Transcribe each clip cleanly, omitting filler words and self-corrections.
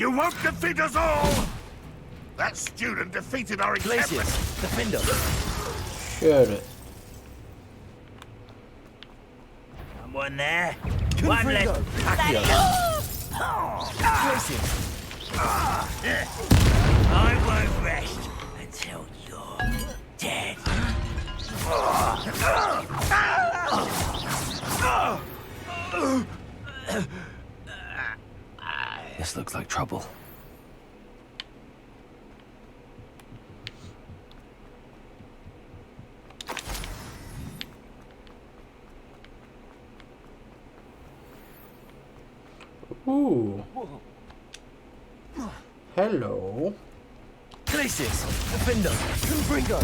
You won't defeat us all! That student defeated our encampment! Glacius, defend us! Should it? Someone there? One less Accio! Glacius! I won't rest until you're dead. This looks like trouble. Ooh. Hello. Glacius, defender, Confringo.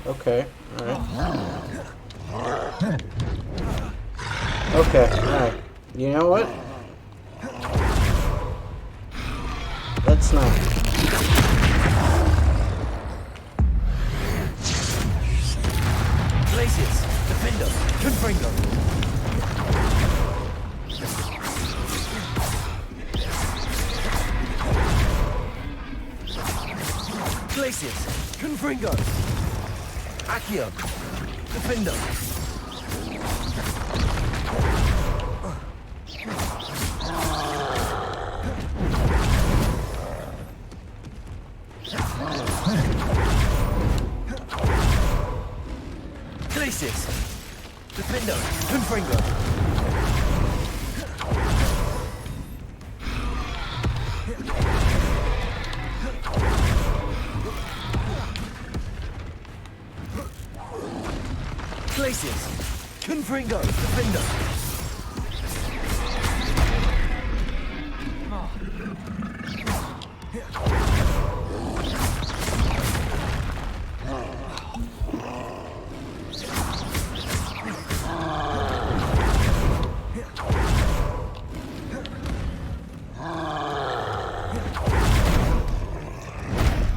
Okay, alright. Okay, alright. You know what? Let's not. Glacius, defender, Confringo. Glacius, Confringo. Accio, defender. Glacius, defender, Confringo. Glacius, Confringo, defender.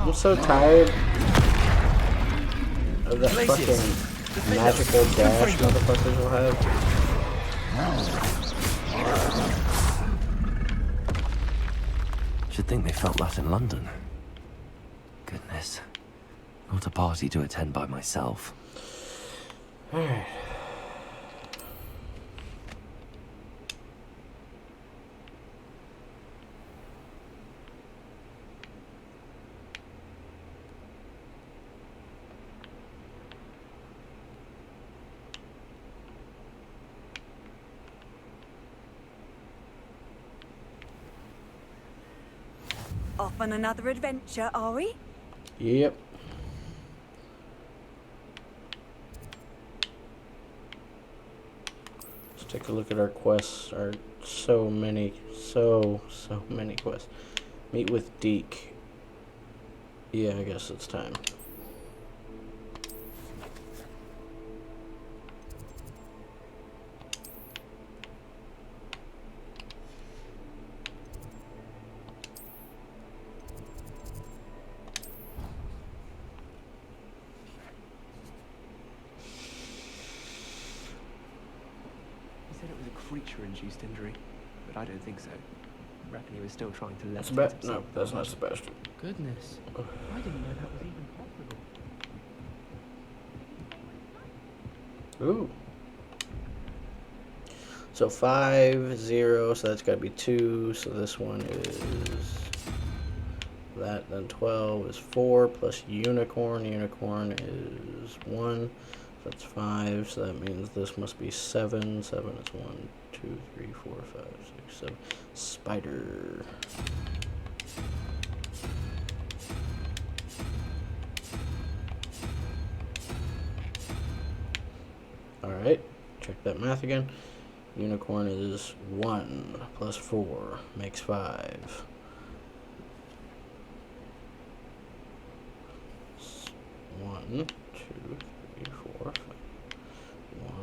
I'm so tired of that fucking magical dash motherfuckers will have. Should think they felt that in London. Goodness. Not a party to attend by myself. Alright. Off on another adventure, are we? Yep. Let's take a look at our quests. Our so many quests. Meet with Deke. Yeah, I guess it's time. Creature-induced injury, but I don't think so. I reckon he was still trying to let No, that's not Sebastian. Goodness, I didn't know that was even possible. Ooh. So 5, 0, so that's got to be 2. So this one is that. Then 12 is 4 plus unicorn. Unicorn is 1. So that's 5. So that means this must be 7. 7 is 1, 2, 3, 4, 5, 6, 7. Spider. Alright, check that math again. Unicorn is 1 plus 4 makes 5. 1, 2, 3, 4, 5.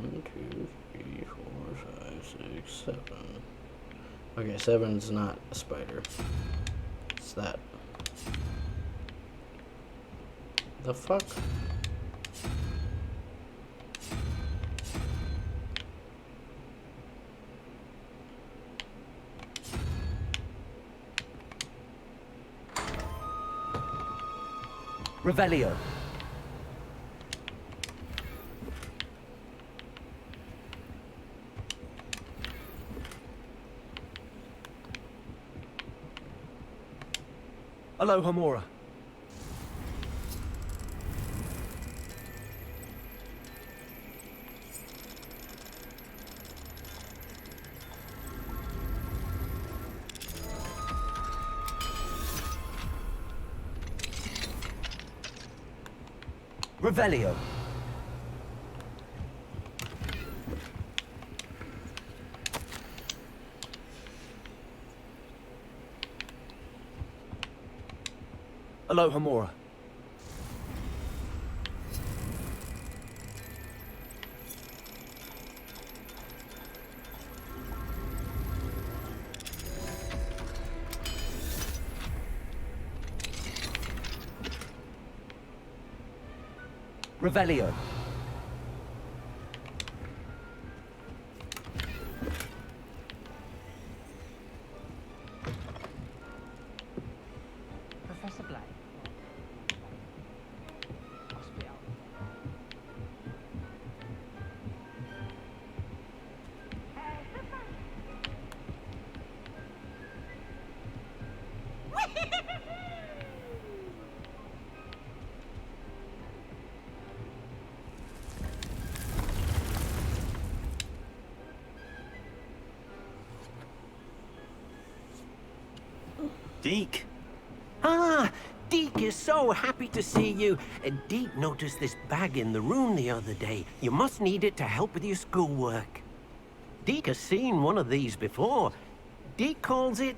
1, 2, 3, 4, 5, 6, 7. Okay, 7's not a spider. It's that. The fuck? Revelio. Aloha Mora. Revelio. Aloha Mora. Revelio. Professor Black. Hospital. Deke? Ah, Deke is so happy to see you. Deke noticed this bag in the room the other day. You must need it to help with your schoolwork. Deke has seen one of these before. Deke calls it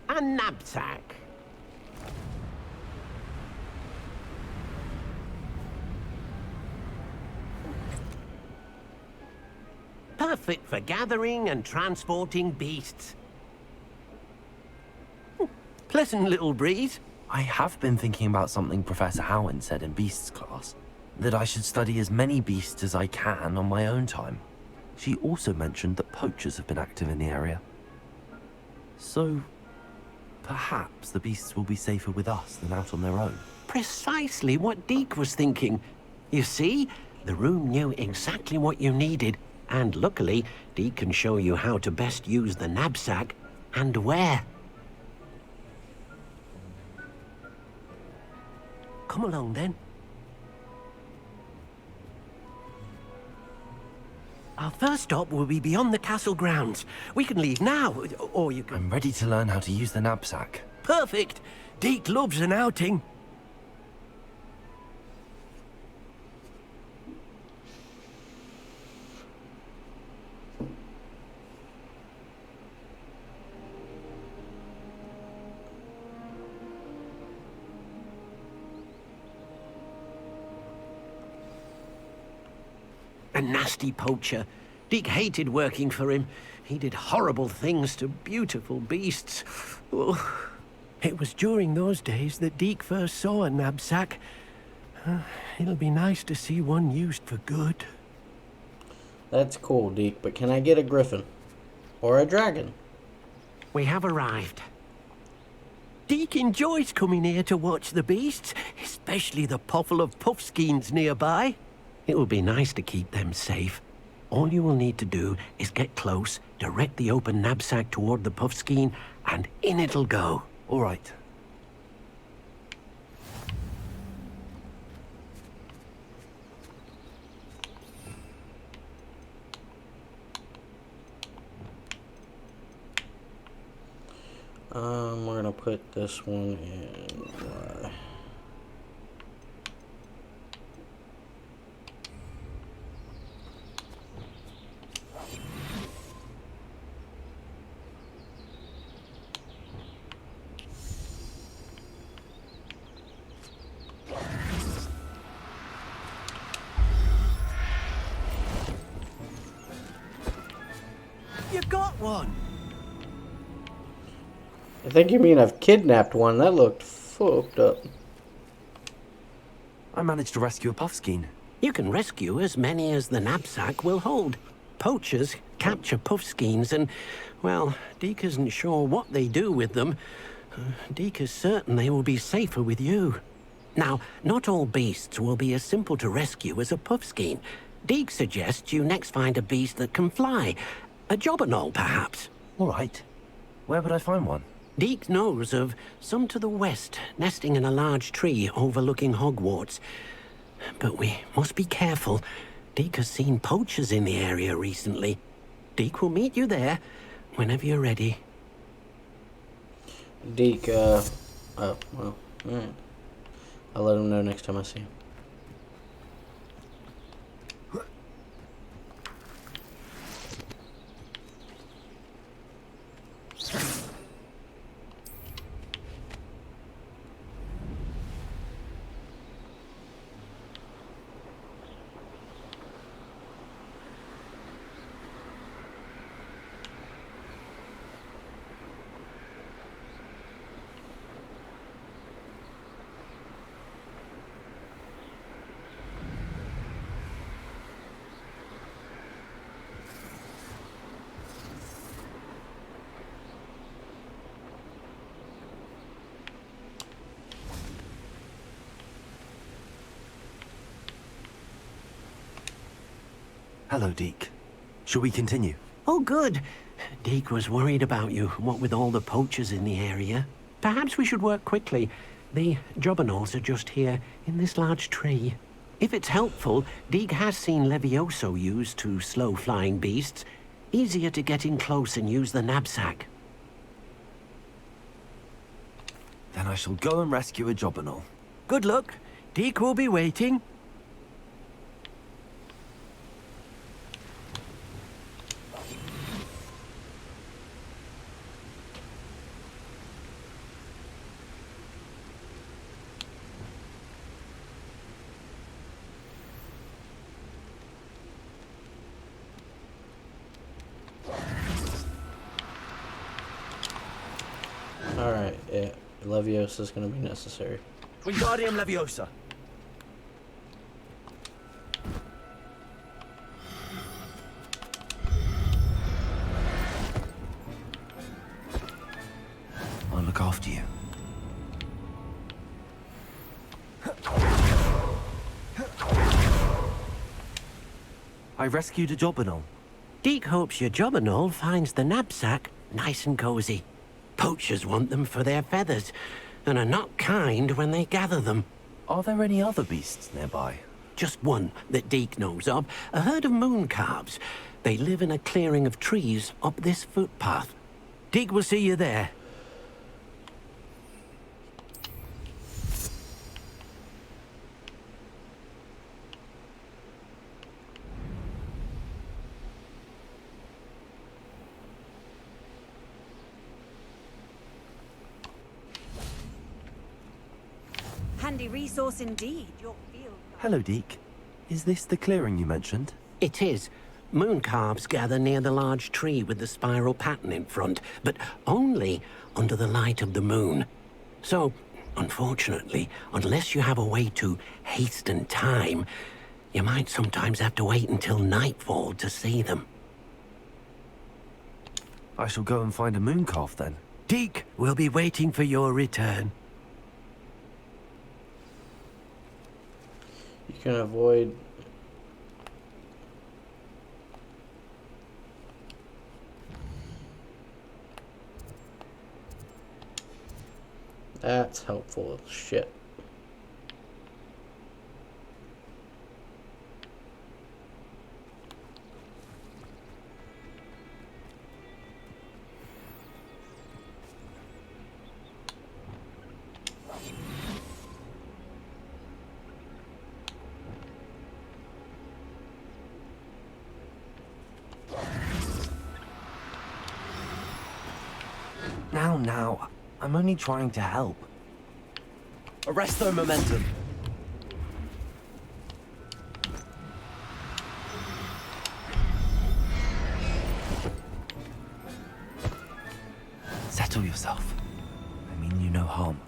a knapsack. Perfect for gathering and transporting beasts. Pleasant little breeze. I have been thinking about something Professor Howard said in Beasts class. That I should study as many beasts as I can on my own time. She also mentioned that poachers have been active in the area. So, perhaps the beasts will be safer with us than out on their own. Precisely what Deke was thinking. You see, the room knew exactly what you needed, and luckily, Deke can show you how to best use the knapsack and where. Come along then. Our first stop will be beyond the castle grounds. We can leave now, or you can... I'm ready to learn how to use the knapsack. Perfect! Deke loves an outing. A nasty poacher. Deke hated working for him. He did horrible things to beautiful beasts. Oh, it was during those days that Deke first saw a knapsack. It'll be nice to see one used for good. That's cool, Deke, but can I get a griffin? Or a dragon? We have arrived. Deke enjoys coming here to watch the beasts, especially the poffle of puffskeins nearby. It will be nice to keep them safe. All you will need to do is get close, direct the open knapsack toward the puffskein, and in it'll go. All right. We're gonna put this one in. You got one! I think you mean I've kidnapped one. That looked fucked up. I managed to rescue a puffskein. You can rescue as many as the knapsack will hold. Poachers capture puffskeins and, well, Deke isn't sure what they do with them. Deke is certain they will be safer with you. Now, not all beasts will be as simple to rescue as a puffskein. Deke suggests you next find a beast that can fly. A jobberknoll, perhaps. All right. Where would I find one? Deke knows of some to the west, nesting in a large tree overlooking Hogwarts. But we must be careful. Deke has seen poachers in the area recently. Deke will meet you there whenever you're ready. Deke, oh, well, alright. I'll let him know next time I see him. Hello, Deke. Shall we continue? Oh, good. Deke was worried about you, what with all the poachers in the area. Perhaps we should work quickly. The jobberknolls are just here, in this large tree. If it's helpful, Deke has seen Levioso used to slow flying beasts. Easier to get in close and use the knapsack. Then I shall go and rescue a jobberknoll. Good luck. Deke will be waiting. Alright, yeah. Leviosa is going to be necessary. Wingardium Leviosa. I'll look after you. I rescued a jobberknoll. Deke hopes your jobberknoll finds the knapsack nice and cozy. Poachers want them for their feathers, and are not kind when they gather them. Are there any other beasts nearby? Just one that Deke knows of, a herd of moon calves. They live in a clearing of trees up this footpath. Deke will see you there. Handy resource indeed, your field. Hello, Deke. Is this the clearing you mentioned? It is. Moon calves gather near the large tree with the spiral pattern in front, but only under the light of the moon. So, unfortunately, unless you have a way to hasten time, you might sometimes have to wait until nightfall to see them. I shall go and find a moon calf then. Deke will be waiting for your return. You can avoid... That's helpful as shit. Now, I'm only trying to help. Arresto momentum. Settle yourself. I mean you no harm.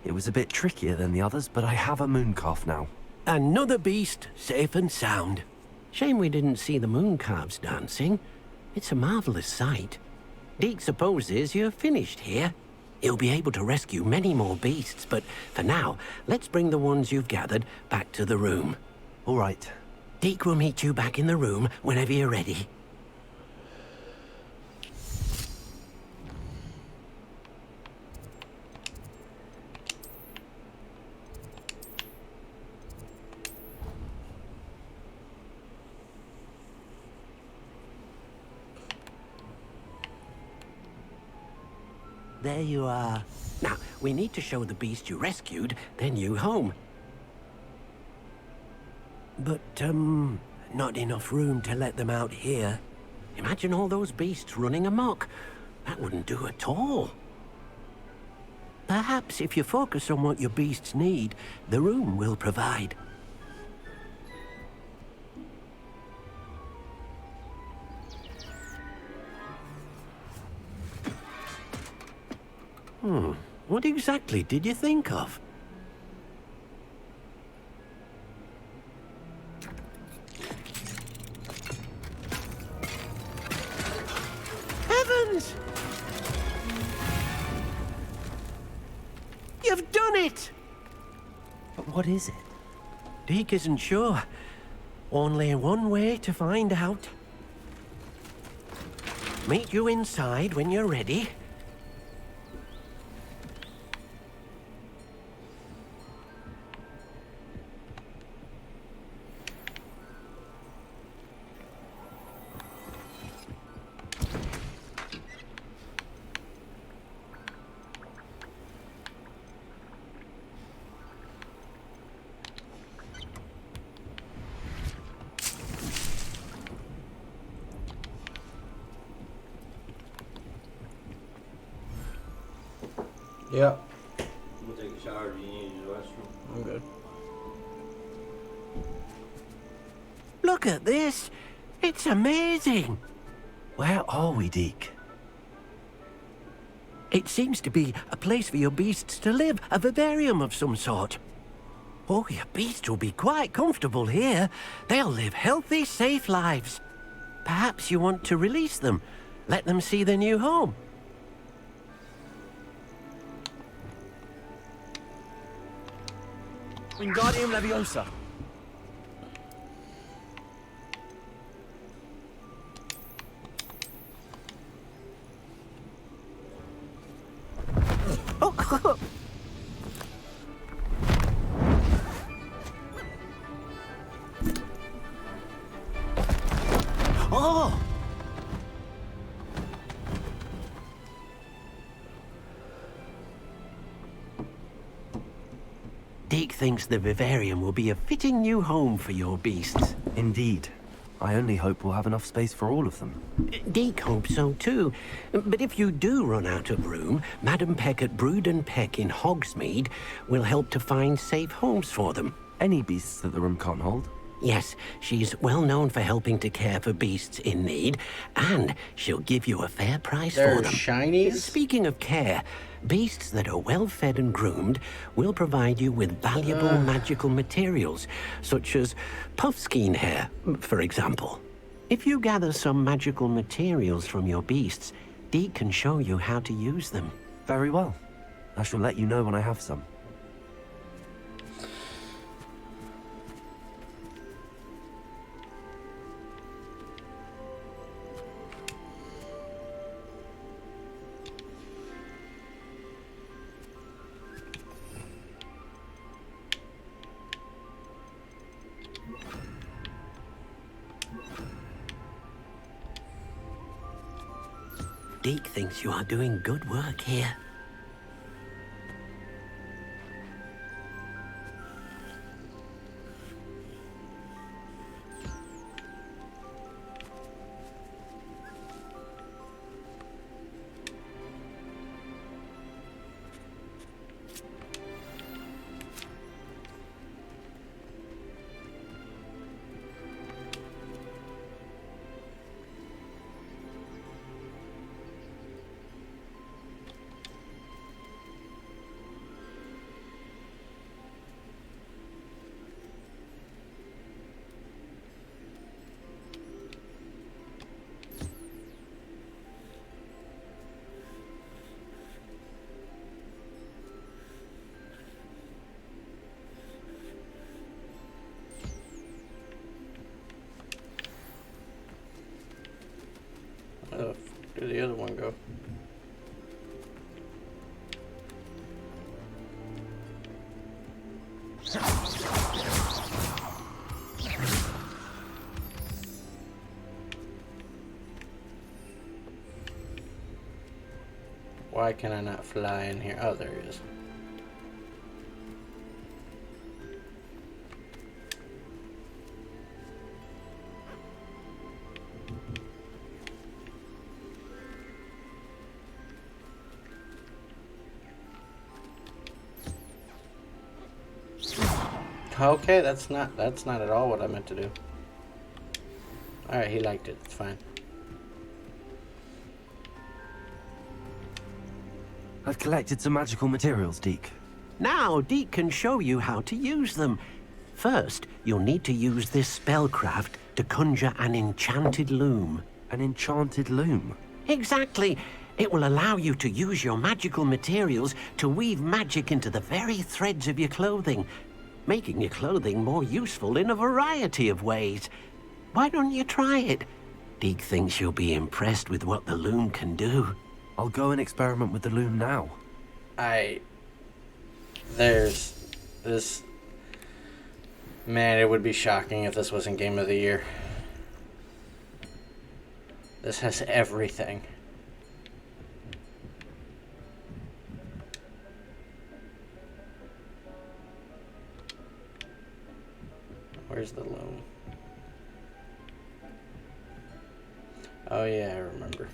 It was a bit trickier than the others, but I have a moon calf now. Another beast, safe and sound. Shame we didn't see the moon calves dancing. It's a marvelous sight. Deke supposes you're finished here. He'll be able to rescue many more beasts, but for now, let's bring the ones you've gathered back to the room. All right. Deke will meet you back in the room whenever you're ready. There you are. Now, we need to show the beast you rescued their new home. But, not enough room to let them out here. Imagine all those beasts running amok. That wouldn't do at all. Perhaps if you focus on what your beasts need, the room will provide. What exactly did you think of? Heavens! You've done it! But what is it? Deke isn't sure. Only one way to find out. Meet you inside when you're ready. Yeah, I'm gonna take a shower. Do you need to use the restroom? I'm good. Look at this! It's amazing! Where are we, Deke? It seems to be a place for your beasts to live, a vivarium of some sort. Oh, your beasts will be quite comfortable here. They'll live healthy, safe lives. Perhaps you want to release them, let them see their new home. Wingardium Leviosa. Oh, oh! Deke thinks the vivarium will be a fitting new home for your beasts. Indeed. I only hope we'll have enough space for all of them. Deke hopes so too. But if you do run out of room, Madam Peck at Brood and Peck in Hogsmeade will help to find safe homes for them. Any beasts that the room can't hold? Yes, she's well known for helping to care for beasts in need, and she'll give you a fair price They're for them. shinies? Speaking of care, beasts that are well fed and groomed will provide you with valuable magical materials, such as puffskein hair, for example. If you gather some magical materials from your beasts, Deke can show you how to use them. Very well. I shall let you know when I have some. Deke thinks you are doing good work here. other one go? Why can I not fly in here? Oh, there he is. Okay, that's not at all what I meant to do. Alright, he liked it. It's fine. I've collected some magical materials, Deke. Now, Deke can show you how to use them. First, you'll need to use this spellcraft to conjure an enchanted loom. An enchanted loom? Exactly. It will allow you to use your magical materials to weave magic into the very threads of your clothing, making your clothing more useful in a variety of ways. Why don't you try it? Deke thinks you'll be impressed with what the loom can do. I'll go and experiment with the loom now. There's this... Man, it would be shocking if this wasn't Game of the Year. This has everything. Where's the loom? Oh yeah, I remember.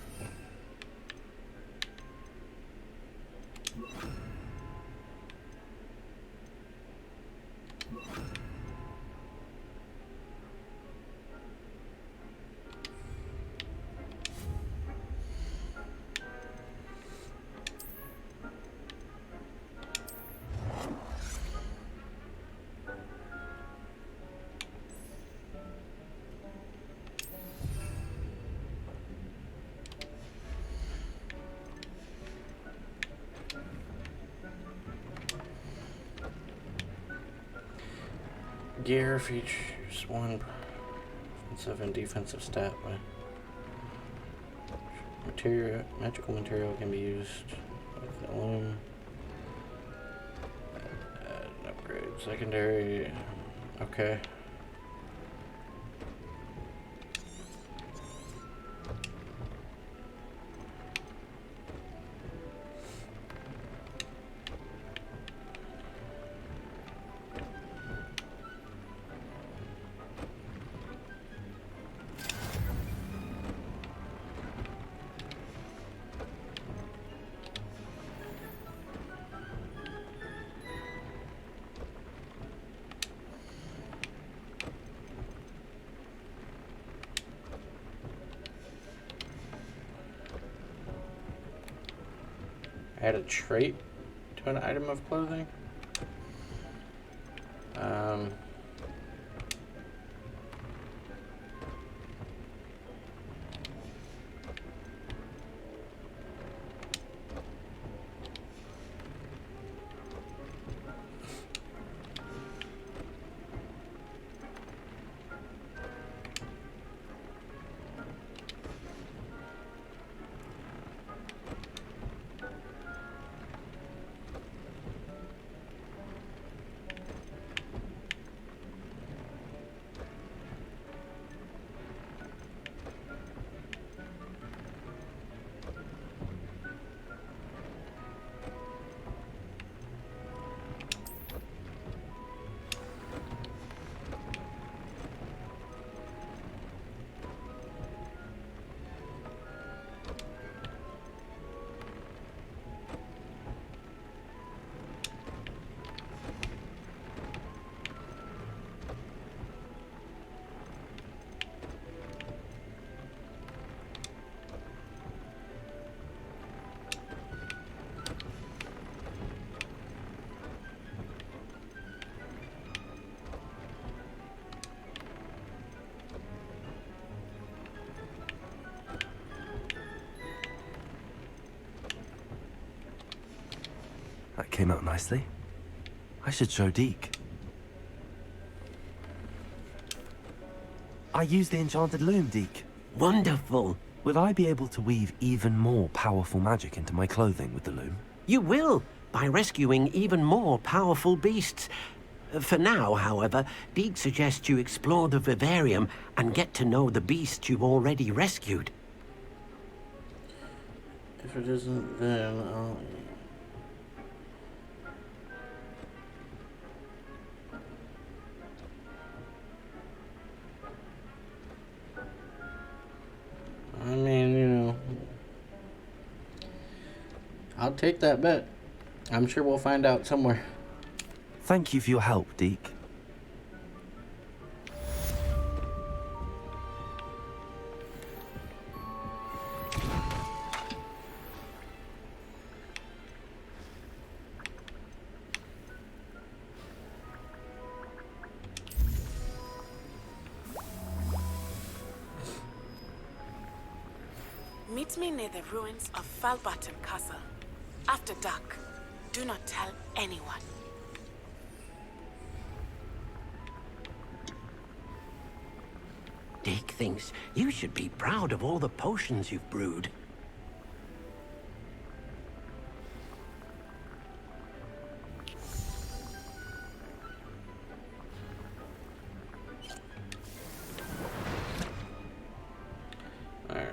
Gear features one offensive and defensive stat. Magical material can be used with the loom. Upgrade. Secondary. Okay. Add a trait to an item of clothing. That came out nicely. I should show Deke. I used the enchanted loom, Deke. Wonderful. Will I be able to weave even more powerful magic into my clothing with the loom? You will, by rescuing even more powerful beasts. For now, however, Deek suggests you explore the vivarium and get to know the beasts you've already rescued. If it isn't, then I'll... I mean, you know, I'll take that bet. I'm sure we'll find out somewhere. Thank you for your help, Deke. Meet me near the ruins of Falbottom Castle. After dark. Do not tell anyone. Deek thinks you should be proud of all the potions you've brewed. Alright.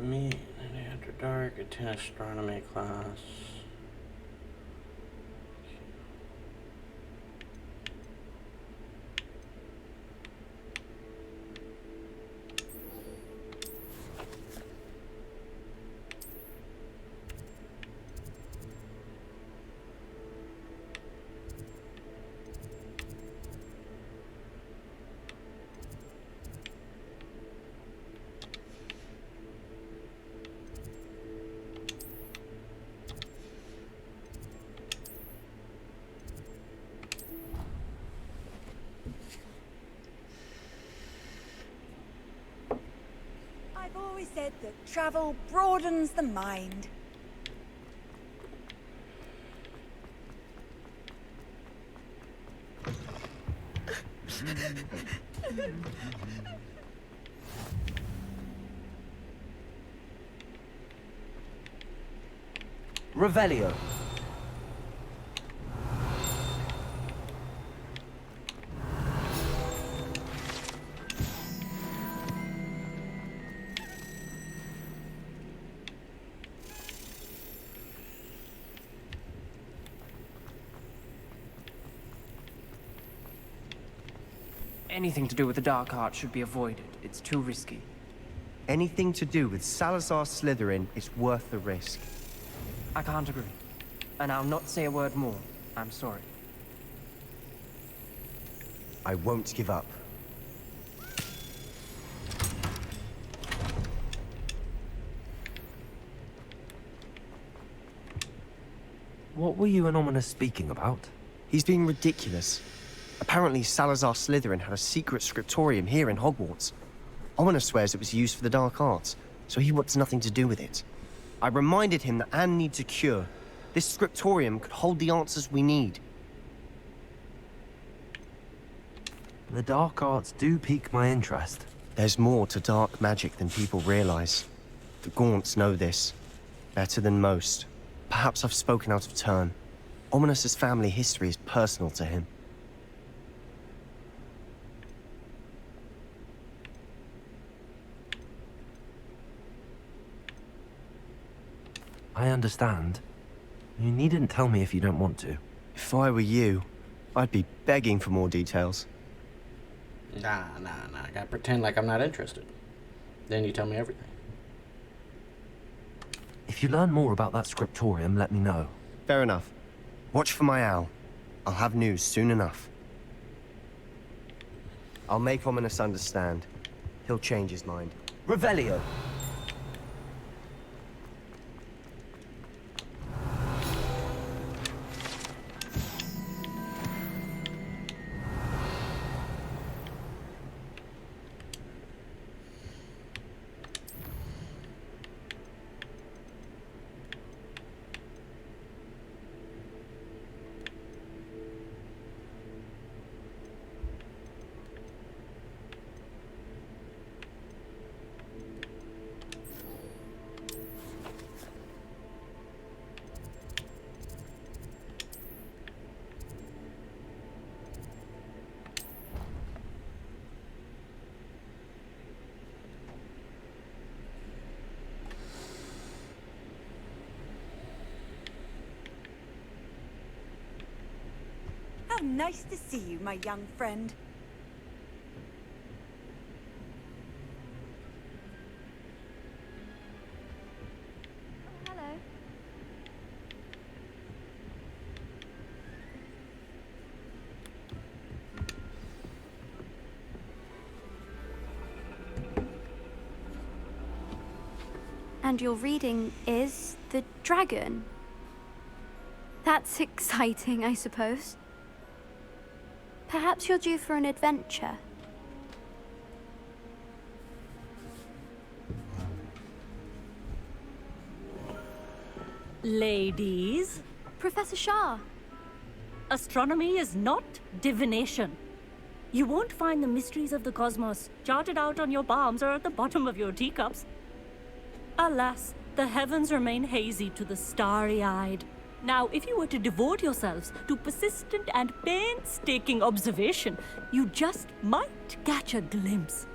Me, after dark, attend astronomy class. I've always said that travel broadens the mind. Revelio. Anything to do with the dark art should be avoided. It's too risky. Anything to do with Salazar Slytherin is worth the risk. I can't agree. And I'll not say a word more. I'm sorry. I won't give up. What were you and Ominous speaking about? He's being ridiculous. Apparently, Salazar Slytherin had a secret scriptorium here in Hogwarts. Ominous swears it was used for the dark arts, so he wants nothing to do with it. I reminded him that Anne needs a cure. This scriptorium could hold the answers we need. The dark arts do pique my interest. There's more to dark magic than people realize. The Gaunts know this. Better than most. Perhaps I've spoken out of turn. Ominous's family history is personal to him. I understand. You needn't tell me if you don't want to. If I were you, I'd be begging for more details. Nah. I gotta pretend like I'm not interested. Then you tell me everything. If you learn more about that scriptorium, let me know. Fair enough. Watch for my owl. I'll have news soon enough. I'll make Ominous understand. He'll change his mind. Revelio! How nice to see you, my young friend. Hello. And your reading is The Dragon. That's exciting, I suppose. Perhaps you're due for an adventure. Ladies, Professor Shah. astronomy is not divination. You won't find the mysteries of the cosmos charted out on your palms or at the bottom of your teacups. Alas, the heavens remain hazy to the starry-eyed. Now, if you were to devote yourselves to persistent and painstaking observation, you just might catch a glimpse.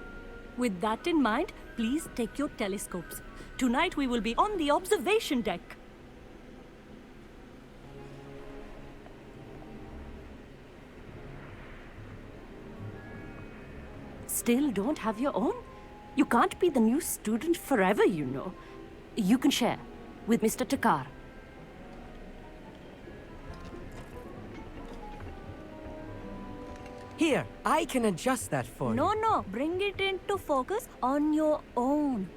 With that in mind, please take your telescopes. Tonight we will be on the observation deck. Still don't have your own? You can't be the new student forever, you know. You can share with Mr. Takar. Here, I can adjust that for you. No, bring it into focus on your own.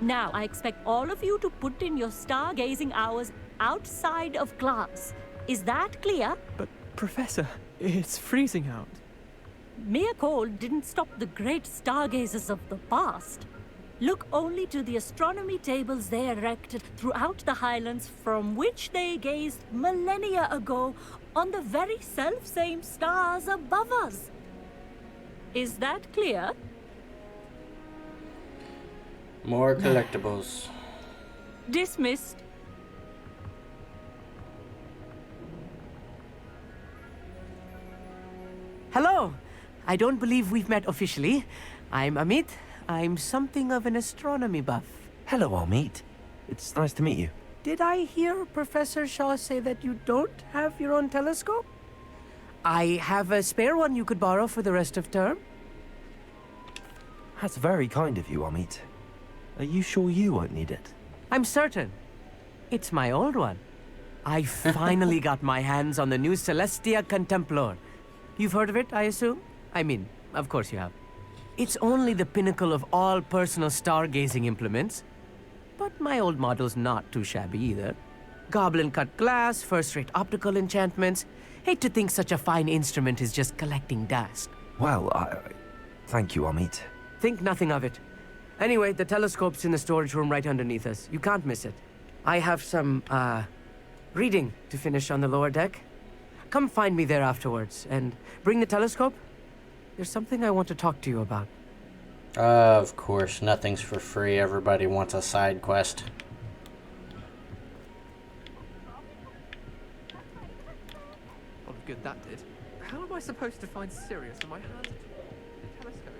Now, I expect all of you to put in your stargazing hours outside of class. Is that clear? But, Professor, it's freezing out. Mere cold didn't stop the great stargazers of the past. Look only to the astronomy tables they erected throughout the Highlands from which they gazed millennia ago on the very self-same stars above us. Is that clear? More collectibles. Dismissed. Hello. I don't believe we've met officially. I'm Amit. I'm something of an astronomy buff. Hello, Amit. It's nice to meet you. Did I hear Professor Shaw say that you don't have your own telescope? I have a spare one you could borrow for the rest of term. That's very kind of you, Amit. Are you sure you won't need it? I'm certain. It's my old one. I finally got my hands on the new Celestia Contemplar. You've heard of it, I assume? I mean, of course you have. It's only the pinnacle of all personal stargazing implements. But my old model's not too shabby either. Goblin-cut glass, first-rate optical enchantments. Hate to think such a fine instrument is just collecting dust. Well, thank you, Amit. Think nothing of it. Anyway, the telescope's in the storage room right underneath us. You can't miss it. I have some, reading to finish on the lower deck. Come find me there afterwards, and bring the telescope. There's something I want to talk to you about. Of course, nothing's for free. Everybody wants a side quest. What good that did. How am I supposed to find Sirius when my hands are the telescope?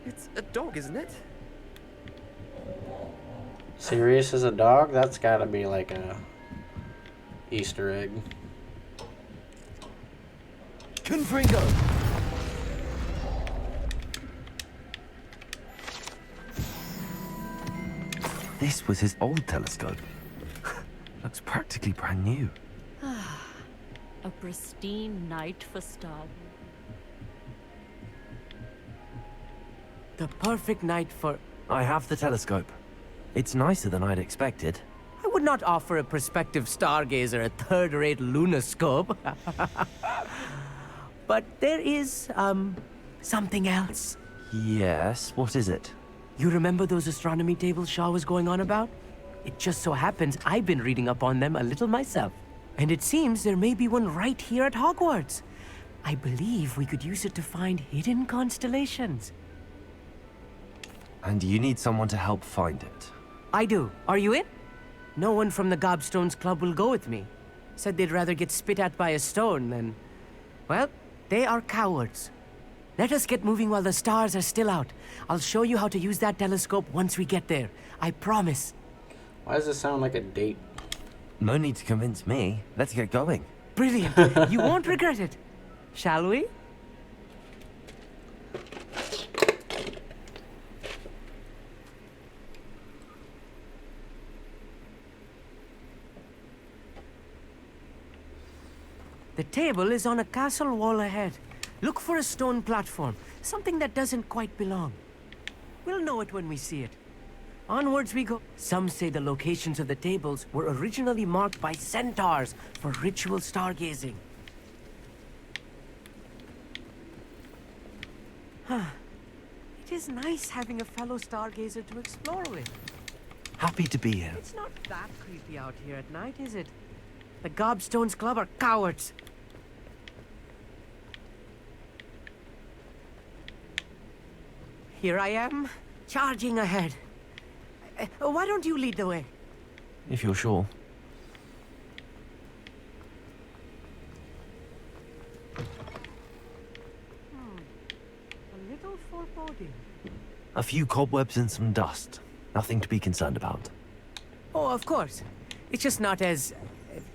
It's a dog, isn't it? Sirius is a dog? That's gotta be like a Easter egg. Confringo! This was his old telescope. Looks practically brand new. A pristine night for stars. The perfect night for... I have the telescope. It's nicer than I'd expected. I would not offer a prospective stargazer a third-rate lunoscope. But there is, something else. Yes, what is it? You remember those astronomy tables Shaw was going on about? It just so happens I've been reading up on them a little myself. And it seems there may be one right here at Hogwarts. I believe we could use it to find hidden constellations. And you need someone to help find it. I do. Are you in? No one from the Gobstones Club will go with me. Said they'd rather get spit at by a stone than... Well, they are cowards. Let us get moving while the stars are still out. I'll show you how to use that telescope once we get there. I promise. Why does this sound like a date? No need to convince me. Let's get going. Brilliant. You won't regret it. Shall we? The table is on a castle wall ahead. Look for a stone platform, something that doesn't quite belong. We'll know it when we see it. Onwards we go. Some say the locations of the tables were originally marked by centaurs for ritual stargazing. It is nice having a fellow stargazer to explore with. Happy to be here. It's not that creepy out here at night, is it? The Gobstones Club are cowards. Here I am, charging ahead. Why don't you lead the way? If you're sure. A little foreboding. A few cobwebs and some dust. Nothing to be concerned about. Oh, of course. It's just not as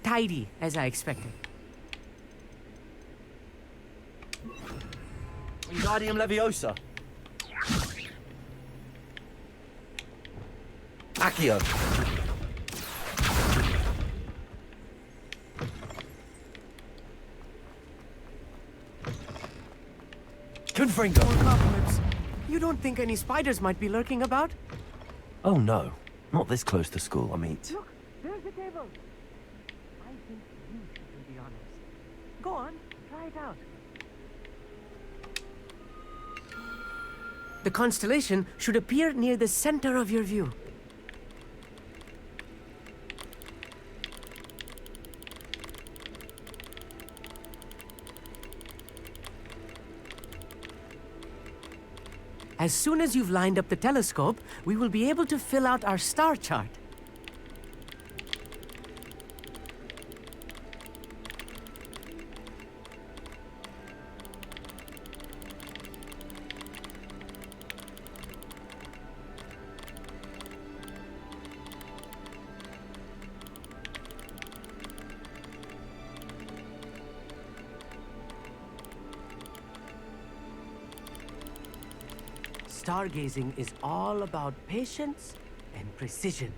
tidy as I expected. Wingardium Leviosa. Accio. Confringo. More cobwebs. You don't think any spiders might be lurking about? Oh no, not this close to school, Amit. Look, there's the table. I think you should be honest. Go on, try it out. The constellation should appear near the center of your view. As soon as you've lined up the telescope, we will be able to fill out our star chart. Stargazing is all about patience and precision.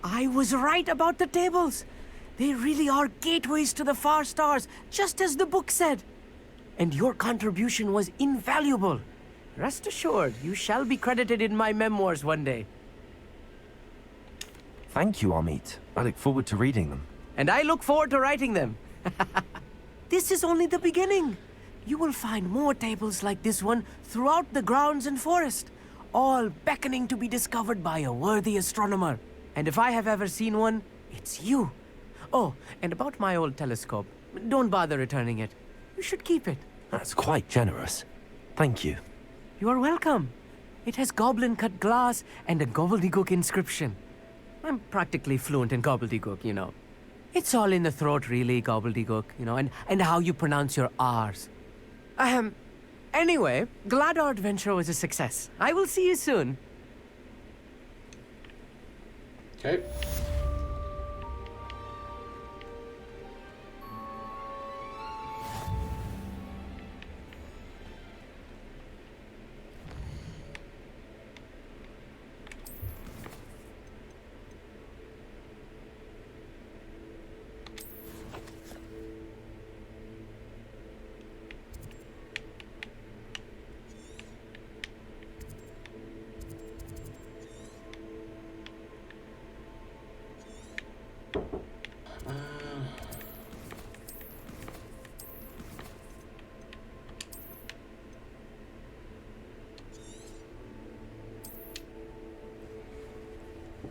I was right about the tables. They really are gateways to the far stars, just as the book said. And your contribution was invaluable. Rest assured, you shall be credited in my memoirs one day. Thank you, Amit. I look forward to reading them. And I look forward to writing them. This is only the beginning. You will find more tables like this one throughout the grounds and forest, all beckoning to be discovered by a worthy astronomer. And if I have ever seen one, it's you. Oh, and about my old telescope, don't bother returning it. You should keep it. That's quite generous. Thank you. You are welcome. It has goblin-cut glass and a gobbledygook inscription. I'm practically fluent in gobbledygook, you know. It's all in the throat, really, gobbledygook, you know, and how you pronounce your R's. Anyway, glad our adventure was a success. I will see you soon. Okay.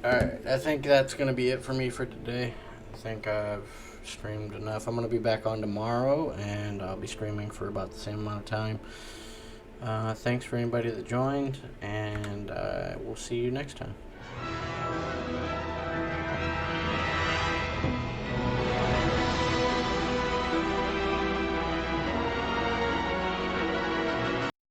Alright, I think that's going to be it for me for today. I think I've streamed enough. I'm going to be back on tomorrow, and I'll be streaming for about the same amount of time. Thanks for anybody that joined, and we'll see you next time.